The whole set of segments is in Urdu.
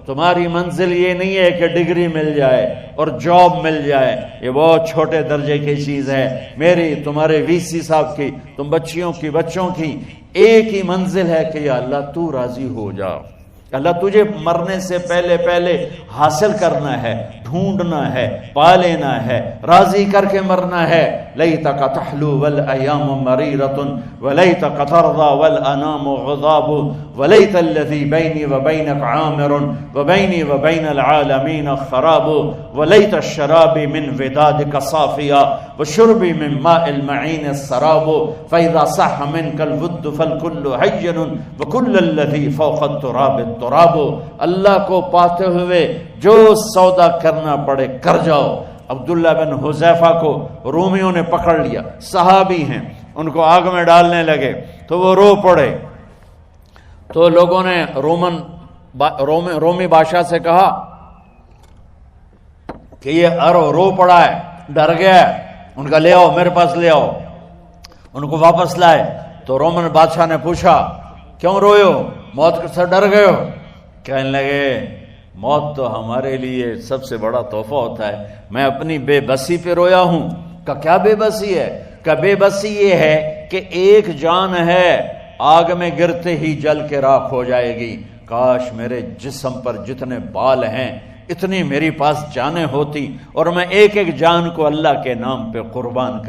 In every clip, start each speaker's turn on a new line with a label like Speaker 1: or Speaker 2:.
Speaker 1: تمہاری منزل یہ نہیں ہے کہ ڈگری مل جائے اور جاب مل جائے، یہ بہت چھوٹے درجے کی چیز ہے۔ میری، تمہارے وی سی صاحب کی، تم بچیوں کی، بچوں کی ایک ہی منزل ہے کہ یا اللہ تو راضی ہو جا۔ اللہ تجھے مرنے سے پہلے پہلے حاصل کرنا ہے، ڈھونڈنا ہے، پا لینا ہے، راضی کر کے مرنا ہے۔ لیتک تحلو والایام مریرۃ ولیتک ترضی والانام غضاب ولیت الذی بینی وبینک عامر وبینی وبین العالمین خراب ولیت الشراب من ودادک صافیا وشربی من ماء المعین السراب فاذا صح منک الود فالکل حین وکل الذی فوق التراب التراب۔ اللہ کو پاتے ہوئے جو سودا کرنا پڑے کر جاؤ۔ عبداللہ بن حذیفہ کو رومیوں نے پکڑ لیا، صحابی ہیں، ان کو آگ میں ڈالنے لگے تو وہ رو پڑے، تو لوگوں نے رومی بادشاہ سے کہا کہ یہ رو پڑا ہے، ڈر گیا ہے، ان کا لے آؤ، میرے پاس لے آؤ۔ ان کو واپس لائے تو رومن بادشاہ نے پوچھا کیوں روئے ہو، موت سے ڈر گئے ہو؟ کہنے لگے موت تو ہمارے لیے سب سے بڑا تحفہ ہوتا ہے، میں اپنی بے بسی پہ رویا ہوں۔ کہ کیا بے بسی ہے؟ کہ بے بسی یہ ہے کہ ایک جان ہے آگ میں گرتے ہی جل کے راکھ ہو جائے گی، کاش میرے جسم پر جتنے بال ہیں اتنی میری پاس جانیں ہوتی اور میں ایک ایک جان کو اللہ کے نام پہ قربان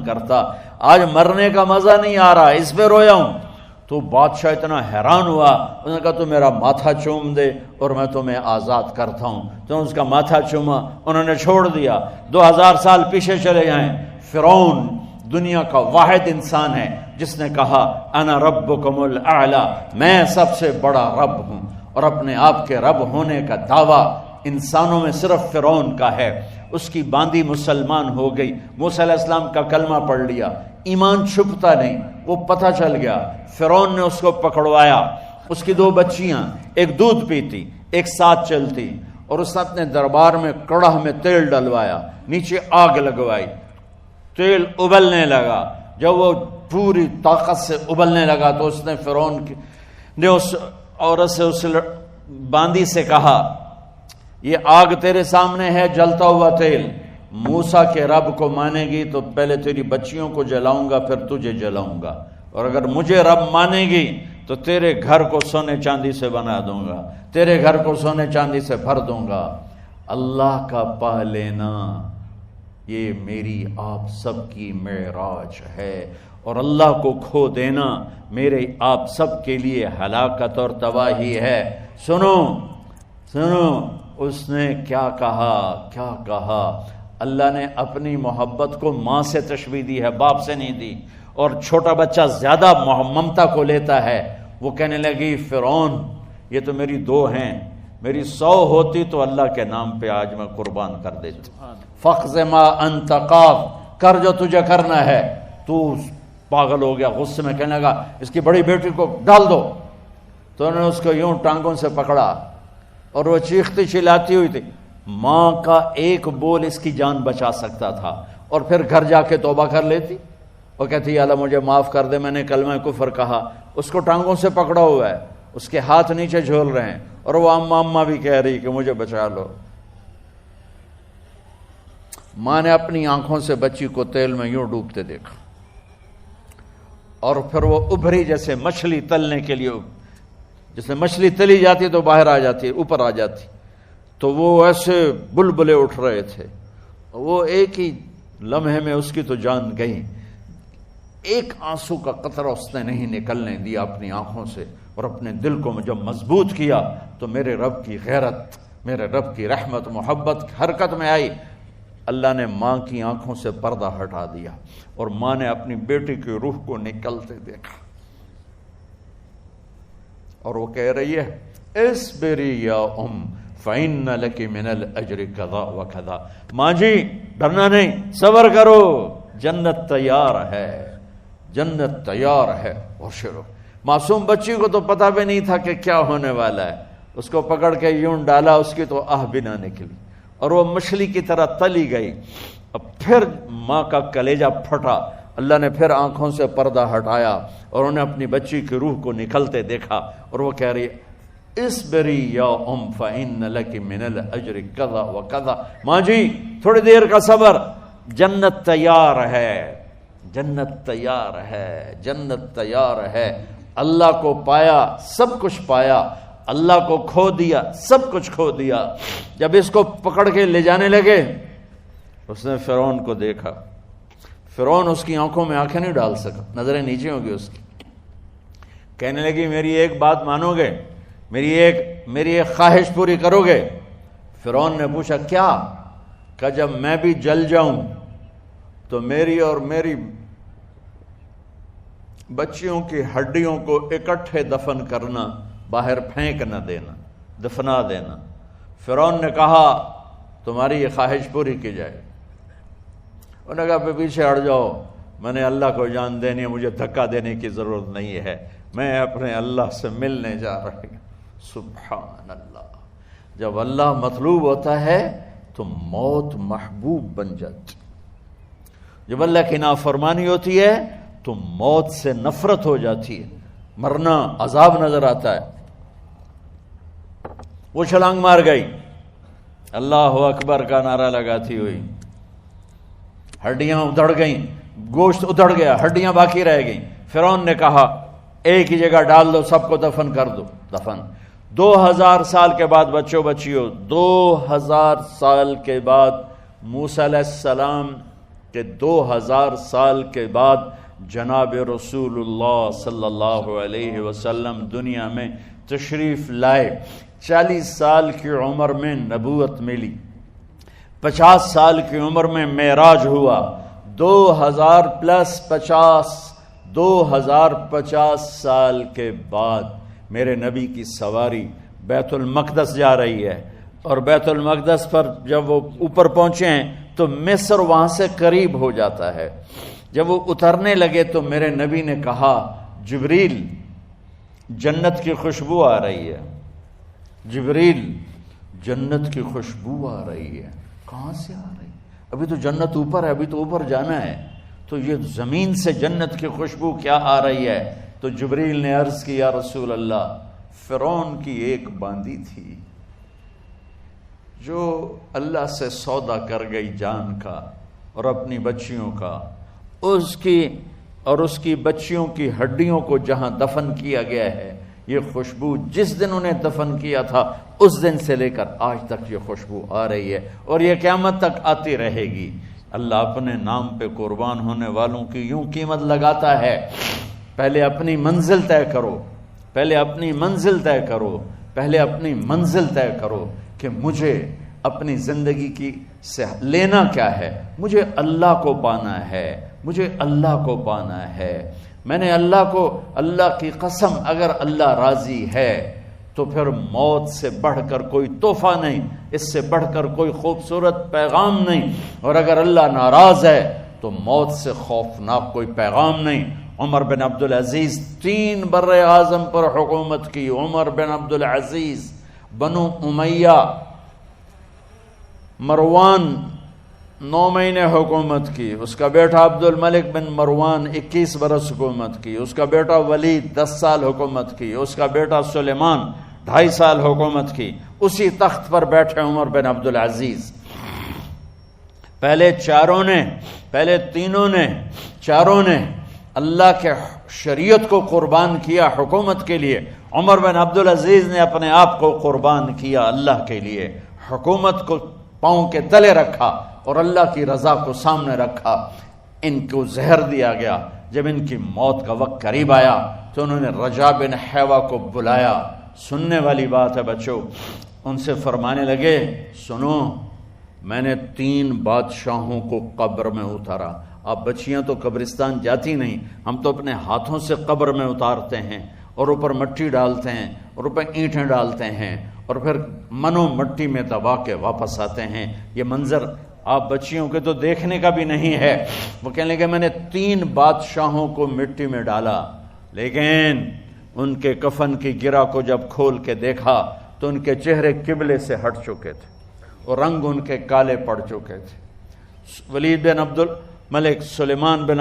Speaker 1: کرتا۔ آج مرنے کا مزہ نہیں آ رہا، اس پہ رویا ہوں۔ تو بادشاہ اتنا حیران ہوا، انہوں نے کہا تو میرا ماتھا چوم دے اور میں تمہیں آزاد کرتا ہوں۔ تو اس کا ماتھا چوما، انہوں نے چھوڑ دیا۔ 2000 سال پیچھے چلے جائیں، فرعون دنیا کا واحد انسان ہے جس نے کہا انا ربکم الاعلی، میں سب سے بڑا رب ہوں، اور اپنے آپ کے رب ہونے کا دعویٰ انسانوں میں صرف فرعون کا ہے۔ اس کی باندی مسلمان ہو گئی، موسیٰ علیہ السلام کا کلمہ پڑھ لیا، ایمان چھپتا نہیں، وہ پتہ چل گیا۔ فرعون نے اس کو پکڑوایا، اس کی 2 بچیاں، ایک دودھ پیتی ایک ساتھ چلتی، اور اس نے اپنے دربار میں کڑاہ میں تیل ڈلوایا، نیچے آگ لگوائی، تیل ابلنے لگا۔ جب وہ پوری طاقت سے ابلنے لگا تو اس نے فرعون نے اس عورت سے، اس باندی سے کہا یہ آگ تیرے سامنے ہے، جلتا ہوا تیل، موسیٰ کے رب کو مانے گی تو پہلے تیری بچیوں کو جلاؤں گا پھر تجھے جلاؤں گا، اور اگر مجھے رب مانے گی تو تیرے گھر کو سونے چاندی سے بنا دوں گا، تیرے گھر کو سونے چاندی سے بھر دوں گا۔ اللہ کا پا لینا یہ میری آپ سب کی معراج ہے، اور اللہ کو کھو دینا میرے آپ سب کے لیے ہلاکت اور تباہی ہے۔ سنو اس نے کیا کہا؟ اللہ نے اپنی محبت کو ماں سے تشبیہ دی ہے، باپ سے نہیں دی، اور چھوٹا بچہ زیادہ ممتا کو لیتا ہے۔ وہ کہنے لگی فرعون یہ تو میری 2 ہیں، میری 100 ہوتی تو اللہ کے نام پہ آج میں قربان کر دیتی۔ فَقْضِ مَا أَنْتَ قَاضٍ، کر جو تجھے کرنا ہے۔ تو پاگل ہو گیا، غصے میں کہنے لگا اس کی بڑی بیٹی کو ڈال دو۔ تو انہوں نے اس کو یوں ٹانگوں سے پکڑا اور وہ چیختی چلاتی ہوئی تھی۔ ماں کا ایک بول اس کی جان بچا سکتا تھا، اور پھر گھر جا کے توبہ کر لیتی اور کہتی یا اللہ مجھے معاف کر دے، میں نے کلمہ کفر کہا۔ اس کو ٹانگوں سے پکڑا ہوا ہے، اس کے ہاتھ نیچے جھول رہے ہیں، اور وہ اماں بھی کہہ رہی کہ مجھے بچا لو۔ ماں نے اپنی آنکھوں سے بچی کو تیل میں یوں ڈوبتے دیکھا، اور پھر وہ ابھری جیسے مچھلی تلنے کے لیے، جیسے مچھلی تلی جاتی تو باہر آ جاتی، اوپر آ جاتی، تو وہ ایسے بلبلے اٹھ رہے تھے۔ وہ ایک ہی لمحے میں اس کی تو جان گئی، ایک آنسو کا قطرہ اس نے نہیں نکلنے دیا اپنی آنکھوں سے، اور اپنے دل کو جب مضبوط کیا تو میرے رب کی غیرت، میرے رب کی رحمت محبت حرکت میں آئی۔ اللہ نے ماں کی آنکھوں سے پردہ ہٹا دیا، اور ماں نے اپنی بیٹی کی روح کو نکلتے دیکھا، اور وہ کہہ رہی ہے اصبری یا فَإِنَّ لَكِ مِنَ الْأَجْرِ كَذَا وَكَذَا، ماں جی ڈرنا نہیں، صبر کرو، جنت تیار ہے، جنت تیار ہے۔ اور شروع معصوم بچی کو تو پتہ بھی نہیں تھا کہ کیا ہونے والا ہے، اس کو پکڑ کے یوں ڈالا، اس کی تو آہ بھی نہ نکلی، اور وہ مچھلی کی طرح تلی گئی۔ اب پھر ماں کا کلیجہ پھٹا، اللہ نے پھر آنکھوں سے پردہ ہٹایا، اور انہیں اپنی بچی کی روح کو نکلتے دیکھا، اور وہ کہہ رہی ہے اسبری یا فإن لک من الاجر کذا و کذا، ماں جی تھوڑی دیر کا صبر، جنت تیار ہے، جنت تیار ہے، جنت تیار ہے۔ اللہ کو پایا سب کچھ پایا، اللہ کو کھو دیا سب کچھ کھو دیا۔ جب اس کو پکڑ کے لے جانے لگے، اس نے فرعون کو دیکھا، فرعون اس کی آنکھوں میں آنکھیں نہیں ڈال سکا، نظریں نیچے ہوں گی اس کی۔ کہنے لگی میری ایک بات مانو گے، میری ایک خواہش پوری کرو گے؟ فرعون نے پوچھا کیا؟ کہ جب میں بھی جل جاؤں تو میری اور میری بچیوں کی ہڈیوں کو اکٹھے دفن کرنا، باہر پھینک نہ دینا، دفنا دینا۔ فرعون نے کہا تمہاری یہ خواہش پوری کی جائے۔ انہوں نے کہا پیچھے ہٹ جاؤ، میں نے اللہ کو جان دینی ہے، مجھے دھکا دینے کی ضرورت نہیں ہے، میں اپنے اللہ سے ملنے جا رہی ہوں۔ سبحان اللہ، جب اللہ مطلوب ہوتا ہے تو موت محبوب بن جاتی، جب اللہ کی نافرمانی ہوتی ہے تو موت سے نفرت ہو جاتی ہے، مرنا عذاب نظر آتا ہے۔ وہ چھلانگ مار گئی، اللہ اکبر کا نعرہ لگاتی ہوئی، ہڈیاں ادھڑ گئیں، گوشت ادھڑ گیا، ہڈیاں باقی رہ گئیں۔ فرعون نے کہا ایک ہی جگہ ڈال دو، سب کو دفن کر دو۔ دفن 2000 سال کے بعد بچوں بچیوں، 2000 سال کے بعد، موسیٰ علیہ السلام کے 2000 سال کے بعد جناب رسول اللہ صلی اللہ علیہ وسلم دنیا میں تشریف لائے۔ 40 سال کی عمر میں نبوت ملی، 50 سال کی عمر میں معراج ہوا، 2000 پلس 50، 2050 سال کے بعد میرے نبی کی سواری بیت المقدس جا رہی ہے، اور بیت المقدس پر جب وہ اوپر پہنچے ہیں تو مصر وہاں سے قریب ہو جاتا ہے۔ جب وہ اترنے لگے تو میرے نبی نے کہا جبریل جنت کی خوشبو آ رہی ہے، جبریل جنت کی خوشبو آ رہی ہے۔ کہاں سے آ رہی؟ ابھی تو جنت اوپر ہے، ابھی تو اوپر جانا ہے، تو یہ زمین سے جنت کی خوشبو کیا آ رہی ہے؟ تو جبریل نے عرض کی یا رسول اللہ، فرعون کی ایک باندی تھی جو اللہ سے سودا کر گئی جان کا اور اپنی بچیوں کا، اس کی بچیوں کی ہڈیوں کو جہاں دفن کیا گیا ہے، یہ خوشبو جس دن انہیں دفن کیا تھا اس دن سے لے کر آج تک یہ خوشبو آ رہی ہے، اور یہ قیامت تک آتی رہے گی۔ اللہ اپنے نام پہ قربان ہونے والوں کی یوں قیمت لگاتا ہے، پہلے اپنی منزل طے کرو، پہلے اپنی منزل طے کرو، پہلے اپنی منزل طے کرو کہ مجھے اپنی زندگی کی سے لینا کیا ہے، مجھے اللہ کو پانا ہے، مجھے اللہ کو پانا ہے۔ میں نے اللہ کی قسم، اگر اللہ راضی ہے تو پھر موت سے بڑھ کر کوئی تحفہ نہیں، اس سے بڑھ کر کوئی خوبصورت پیغام نہیں، اور اگر اللہ ناراض ہے تو موت سے خوفناک کوئی پیغام نہیں۔ عمر بن عبدالعزیز 3 بر اعظم پر حکومت کی، عمر بن عبدالعزیز، بنو امیہ، مروان 9 مہینے حکومت کی، اس کا بیٹا عبد الملک بن مروان 21 برس حکومت کی، اس کا بیٹا ولید 10 سال حکومت کی، اس کا بیٹا سلیمان 2.5 سال حکومت کی۔ اسی تخت پر بیٹھے عمر بن عبدالعزیز۔ پہلے چاروں نے اللہ کے شریعت کو قربان کیا حکومت کے لیے، عمر بن عبدالعزیز نے اپنے آپ کو قربان کیا اللہ کے لیے، حکومت کو پاؤں کے تلے رکھا اور اللہ کی رضا کو سامنے رکھا۔ ان کو زہر دیا گیا، جب ان کی موت کا وقت قریب آیا تو انہوں نے رجا بن حیوہ کو بلایا۔ سننے والی بات ہے بچوں، ان سے فرمانے لگے سنو، میں نے 3 بادشاہوں کو قبر میں اتارا۔ اب بچیاں تو قبرستان جاتی نہیں، ہم تو اپنے ہاتھوں سے قبر میں اتارتے ہیں اور اوپر مٹی ڈالتے ہیں اور اوپر اینٹیں ڈالتے ہیں اور پھر منو مٹی میں دبا کے واپس آتے ہیں۔ یہ منظر آپ بچیوں کے تو دیکھنے کا بھی نہیں ہے۔ وہ کہنے لگے میں نے 3 بادشاہوں کو مٹی میں ڈالا، لیکن ان کے کفن کی گرہ کو جب کھول کے دیکھا تو ان کے چہرے قبلے سے ہٹ چکے تھے اور رنگ ان کے کالے پڑ چکے تھے۔ ولید بن عبد الملک، سلیمان بن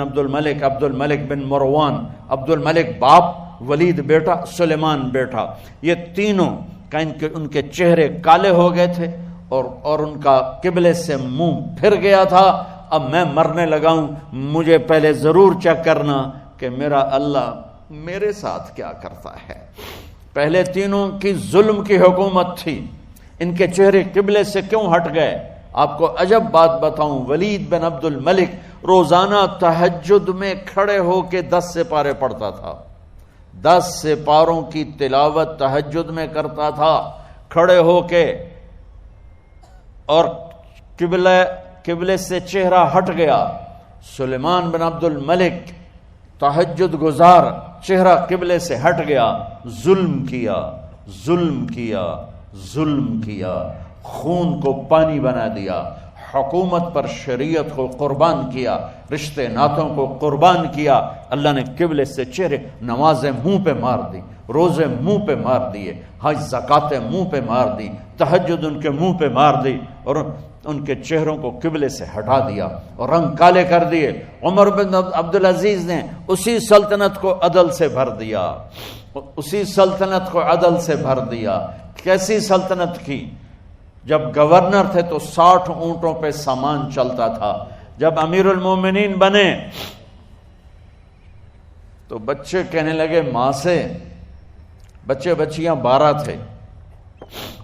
Speaker 1: عبد الملک، عبد الملک بن مروان، عبد الملک باپ ولید بیٹا، سلیمان بیٹا، یہ تینوں کا ان کے چہرے کالے ہو گئے تھے اور ان کا قبلے سے منہ پھر گیا تھا۔ اب میں مرنے لگا ہوں، مجھے پہلے ضرور چیک کرنا کہ میرا اللہ میرے ساتھ کیا کرتا ہے۔ پہلے تینوں کی ظلم کی حکومت تھی، ان کے چہرے قبلے سے کیوں ہٹ گئے؟ آپ کو عجب بات بتاؤں، ولید بن عبد الملک روزانہ تہجد میں کھڑے ہو کے 10 سپارے پڑھتا تھا، 10 سپاروں کی تلاوت تہجد میں کرتا تھا کھڑے ہو کے، اور قبلے سے چہرہ ہٹ گیا۔ سلیمان بن عبد الملک تہجد گزار، چہرہ قبلے سے ہٹ گیا، ظلم کیا، ظلم کیا، ظلم کیا، خون کو پانی بنا دیا، حکومت پر شریعت کو قربان کیا، رشتے ناتوں کو قربان کیا۔ اللہ نے قبلے سے چہرے، نمازیں منہ پہ مار دی، روزے منہ پہ مار دیے، حج زکاتیں منہ پہ مار دی، تہجد ان کے منہ پہ مار دی، اور ان کے چہروں کو قبلے سے ہٹا دیا اور رنگ کالے کر دیے۔ عمر بن عبدالعزیز نے اسی سلطنت کو عدل سے بھر دیا، اسی سلطنت کو عدل سے بھر دیا۔ کیسی سلطنت کی؟ جب گورنر تھے تو 60 اونٹوں پہ سامان چلتا تھا، جب امیر المومنین بنے تو بچے کہنے لگے ماں سے، بچے بچیاں 12 تھے،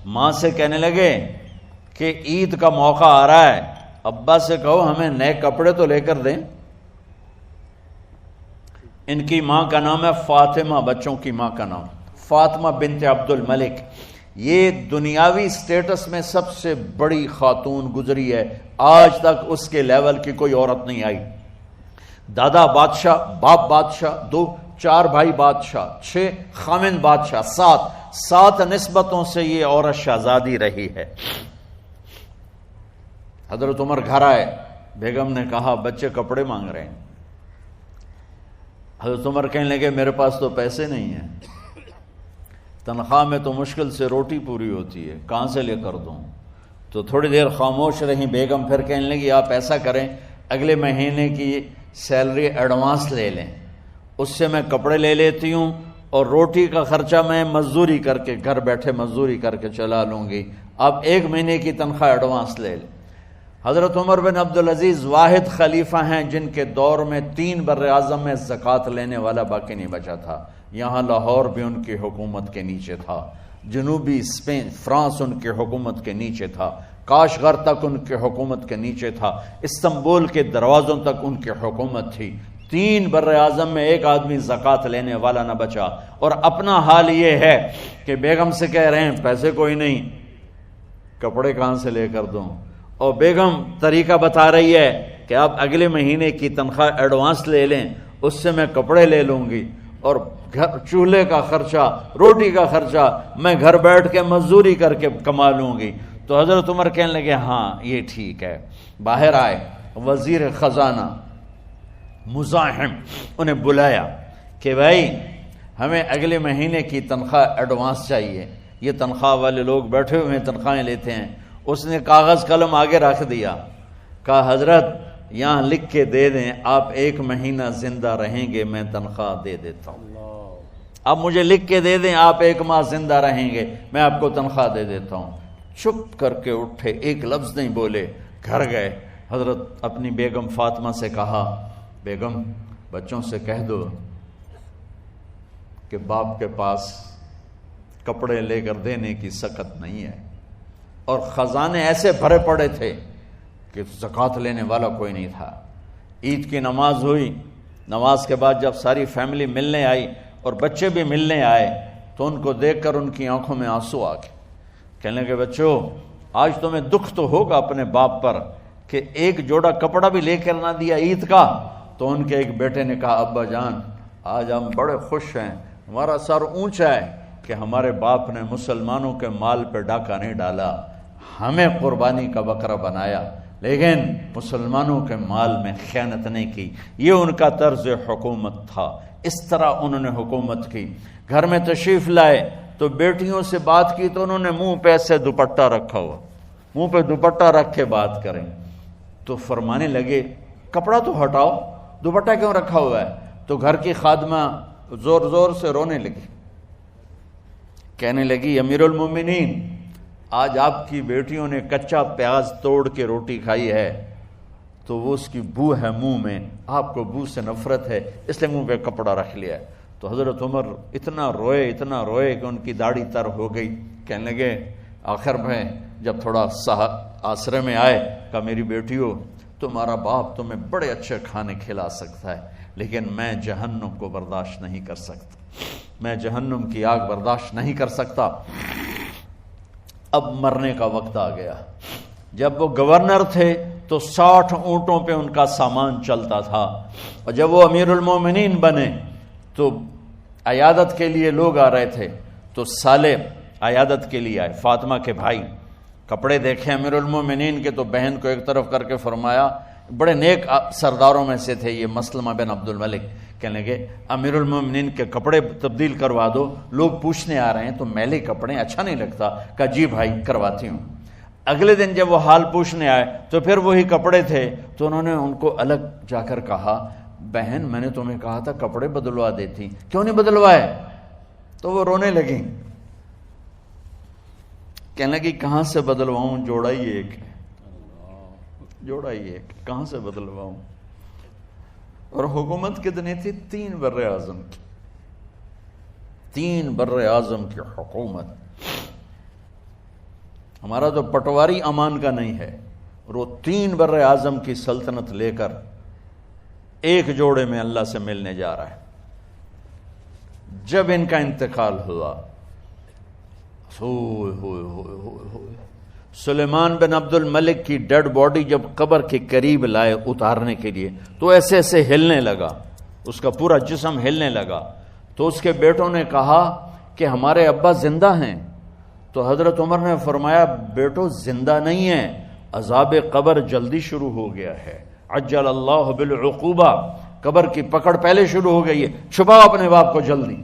Speaker 1: ماں سے کہنے لگے کہ عید کا موقع آ رہا ہے، ابا سے کہو ہمیں نئے کپڑے تو لے کر دیں۔ ان کی ماں کا نام ہے فاطمہ، بچوں کی ماں کا نام فاطمہ بنت عبد الملک۔ یہ دنیاوی سٹیٹس میں سب سے بڑی خاتون گزری ہے، آج تک اس کے لیول کی کوئی عورت نہیں آئی۔ دادا بادشاہ، باپ بادشاہ، 4 بھائی بادشاہ، 6 خامن بادشاہ، 7 نسبتوں سے یہ عورت شہزادی رہی ہے۔ حضرت عمر گھر آئے، بیگم نے کہا بچے کپڑے مانگ رہے ہیں۔ حضرت عمر کہنے لگے میرے پاس تو پیسے نہیں ہیں، تنخواہ میں تو مشکل سے روٹی پوری ہوتی ہے، کہاں سے لے کر دوں؟ تو تھوڑی دیر خاموش رہی بیگم، پھر کہنے لگی آپ ایسا کریں، اگلے مہینے کی سیلری ایڈوانس لے لیں، اس سے میں کپڑے لے لیتی ہوں اور روٹی کا خرچہ میں مزدوری کر کے، گھر بیٹھے مزدوری کر کے چلا لوں گی، آپ 1 مہینے کی تنخواہ ایڈوانس لے لیں۔ حضرت عمر بن عبدالعزیز واحد خلیفہ ہیں جن کے دور میں 3 بر اعظم میں زکوٰۃ لینے والا باقی نہیں بچا تھا۔ یہاں لاہور بھی ان کی حکومت کے نیچے تھا، جنوبی اسپین، فرانس ان کی حکومت کے نیچے تھا، کاشغر تک ان کی حکومت کے نیچے تھا، استنبول کے دروازوں تک ان کی حکومت تھی۔ 3 بر اعظم میں ایک آدمی زکوٰۃ لینے والا نہ بچا، اور اپنا حال یہ ہے کہ بیگم سے کہہ رہے ہیں پیسے کوئی نہیں، کپڑے کہاں سے لے کر دوں؟ اور بیگم طریقہ بتا رہی ہے کہ آپ اگلے مہینے کی تنخواہ ایڈوانس لے لیں، اس سے میں کپڑے لے لوں گی، اور چولہے کا خرچہ، روٹی کا خرچہ میں گھر بیٹھ کے مزدوری کر کے کما لوں گی۔ تو حضرت عمر کہنے لگے ہاں یہ ٹھیک ہے۔ باہر آئے وزیر خزانہ مزاحم، انہیں بلایا کہ بھائی ہمیں اگلے مہینے کی تنخواہ ایڈوانس چاہیے، یہ تنخواہ والے لوگ بیٹھے ہوئے ہیں، تنخواہیں لیتے ہیں۔ اس نے کاغذ قلم آگے رکھ دیا، کہا حضرت یہاں لکھ کے دے دیں، آپ 1 مہینہ زندہ رہیں گے میں تنخواہ دے دیتا ہوں، آپ مجھے لکھ کے دے دیں آپ 1 ماہ زندہ رہیں گے میں آپ کو تنخواہ دے دیتا ہوں۔ چپ کر کے اٹھے، ایک لفظ نہیں بولے، گھر گئے۔ حضرت اپنی بیگم فاطمہ سے کہا بیگم بچوں سے کہہ دو کہ باپ کے پاس کپڑے لے کر دینے کی سکت نہیں ہے، اور خزانے ایسے بھرے پڑے تھے کہ زکوٰۃ لینے والا کوئی نہیں تھا۔ عید کی نماز ہوئی، نماز کے بعد جب ساری فیملی ملنے آئی اور بچے بھی ملنے آئے تو ان کو دیکھ کر ان کی آنکھوں میں آنسو آ گئے۔ کہنے لگے بچوں آج تمہیں دکھ تو ہوگا اپنے باپ پر کہ ایک جوڑا کپڑا بھی لے کر نہ دیا عید کا۔ تو ان کے ایک بیٹے نے کہا ابا جان آج ہم بڑے خوش ہیں، ہمارا سر اونچا ہے کہ ہمارے باپ نے مسلمانوں کے مال پہ ڈاکہ نہیں ڈالا، ہمیں قربانی کا بکرا بنایا، لیکن مسلمانوں کے مال میں خیانت نہیں کی۔ یہ ان کا طرز حکومت تھا، اس طرح انہوں نے حکومت کی۔ گھر میں تشریف لائے تو بیٹیوں سے بات کی تو انہوں نے منہ پہ ایسے دوپٹہ رکھا ہوا، منہ پہ دوپٹہ رکھ کے بات کریں تو فرمانے لگے کپڑا تو ہٹاؤ، دوپٹہ کیوں رکھا ہوا ہے؟ تو گھر کی خادمہ زور زور سے رونے لگی، کہنے لگی امیر المومنین آج آپ کی بیٹیوں نے کچا پیاز توڑ کے روٹی کھائی ہے تو وہ اس کی بو ہے منہ میں، آپ کو بو سے نفرت ہے اس لیے منہ پہ کپڑا رکھ لیا ہے۔ تو حضرت عمر اتنا روئے کہ ان کی داڑھی تر ہو گئی۔ کہنے لگے آخر میں جب تھوڑا آسرے میں آئے، کہا میری بیٹیوں تمہارا باپ تمہیں بڑے اچھے کھانے کھلا سکتا ہے لیکن میں جہنم کو برداشت نہیں کر سکتا، میں جہنم کی آگ برداشت نہیں کر سکتا۔ اب مرنے کا وقت آ گیا۔ جب وہ گورنر تھے تو 60 اونٹوں پہ ان کا سامان چلتا تھا، اور جب وہ امیر المومنین بنے تو عیادت کے لیے لوگ آ رہے تھے، تو سالے عیادت کے لیے آئے، فاطمہ کے بھائی، کپڑے دیکھے امیر المومنین کے تو بہن کو ایک طرف کر کے فرمایا، بڑے نیک سرداروں میں سے تھے یہ مسلمہ بن عبد الملک، کہنے لگے امیر المومنین کے کپڑے تبدیل کروا دو، لوگ پوچھنے آ رہے ہیں تو میلے کپڑے اچھا نہیں لگتا۔ کہا جی بھائی کرواتی ہوں۔ اگلے دن جب وہ حال پوچھنے آئے تو پھر وہی کپڑے تھے، تو انہوں نے ان کو الگ جا کر کہا بہن میں نے تمہیں کہا تھا کپڑے بدلوا دیتی، کیوں نہیں بدلوائے؟ تو وہ رونے لگیں، کہنے لگی کہاں سے بدلواؤں، جوڑا ہی ایک کہاں سے بدلواؤں؟ اور حکومت کتنی تھی؟ 3 بر اعظم کی، 3 بر اعظم کی حکومت۔ ہمارا تو پٹواری امان کا نہیں ہے، اور وہ 3 بر اعظم کی سلطنت لے کر ایک جوڑے میں اللہ سے ملنے جا رہا ہے۔ جب ان کا انتقال ہوا، سلیمان بن عبد الملک کی ڈیڈ باڈی جب قبر کے قریب لائے اتارنے کے لیے تو ایسے ایسے ہلنے لگا، اس کا پورا جسم ہلنے لگا۔ تو اس کے بیٹوں نے کہا کہ ہمارے ابا زندہ ہیں، تو حضرت عمر نے فرمایا بیٹو زندہ نہیں ہیں، عذاب قبر جلدی شروع ہو گیا ہے، عجل اللہ بالعقوبہ، قبر کی پکڑ پہلے شروع ہو گئی ہے، چھپاؤ اپنے باپ کو جلدی۔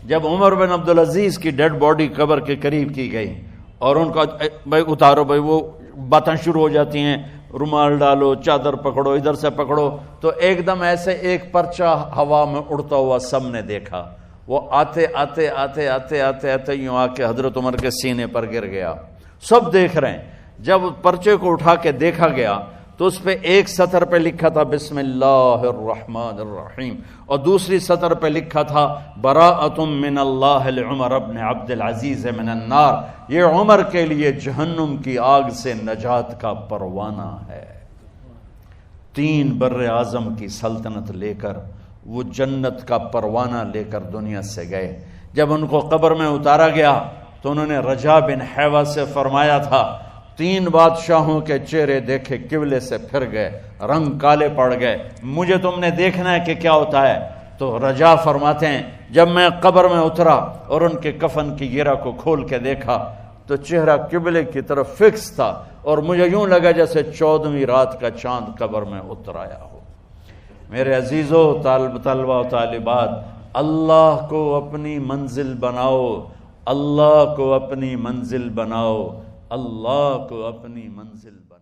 Speaker 1: جب عمر بن عبدالعزیز کی ڈیڈ باڈی قبر کے قریب کی گئی اور ان کا بھائی اتارو، بھائی وہ باتیں شروع ہو جاتی ہیں، رومال ڈالو، چادر پکڑو، ادھر سے پکڑو، تو ایک دم ایسے ایک پرچہ ہوا میں اڑتا ہوا سب نے دیکھا، وہ آتے آتے آتے آتے آتے آتے یوں آ کے حضرت عمر کے سینے پر گر گیا۔ سب دیکھ رہے ہیں۔ جب پرچے کو اٹھا کے دیکھا گیا تو اس پہ ایک سطر پہ لکھا تھا بسم اللہ الرحمن الرحیم، اور دوسری سطر پہ لکھا تھا براءۃ من اللہ لعمر بن عبد العزیز من النار، یہ عمر کے لیے جہنم کی آگ سے نجات کا پروانہ ہے۔ 3 بر اعظم کی سلطنت لے کر وہ جنت کا پروانہ لے کر دنیا سے گئے۔ جب ان کو قبر میں اتارا گیا تو انہوں نے رجا بن حیوہ سے فرمایا تھا 3 بادشاہوں کے چہرے دیکھے قبلے سے پھر گئے، رنگ کالے پڑ گئے، مجھے تم نے دیکھنا ہے کہ کیا ہوتا ہے؟ تو رجا فرماتے ہیں جب میں قبر میں اترا اور ان کے کفن کی گرہ کو کھول کے دیکھا تو چہرہ قبلے کی طرف فکس تھا، اور مجھے یوں لگا جیسے 14ویں رات کا چاند قبر میں اتر آیا ہو۔ میرے عزیزو، طلبہ و طالبات، اللہ کو اپنی منزل بناؤ، اللہ کو اپنی منزل بناؤ، اللہ کو اپنی منزل بناؤ۔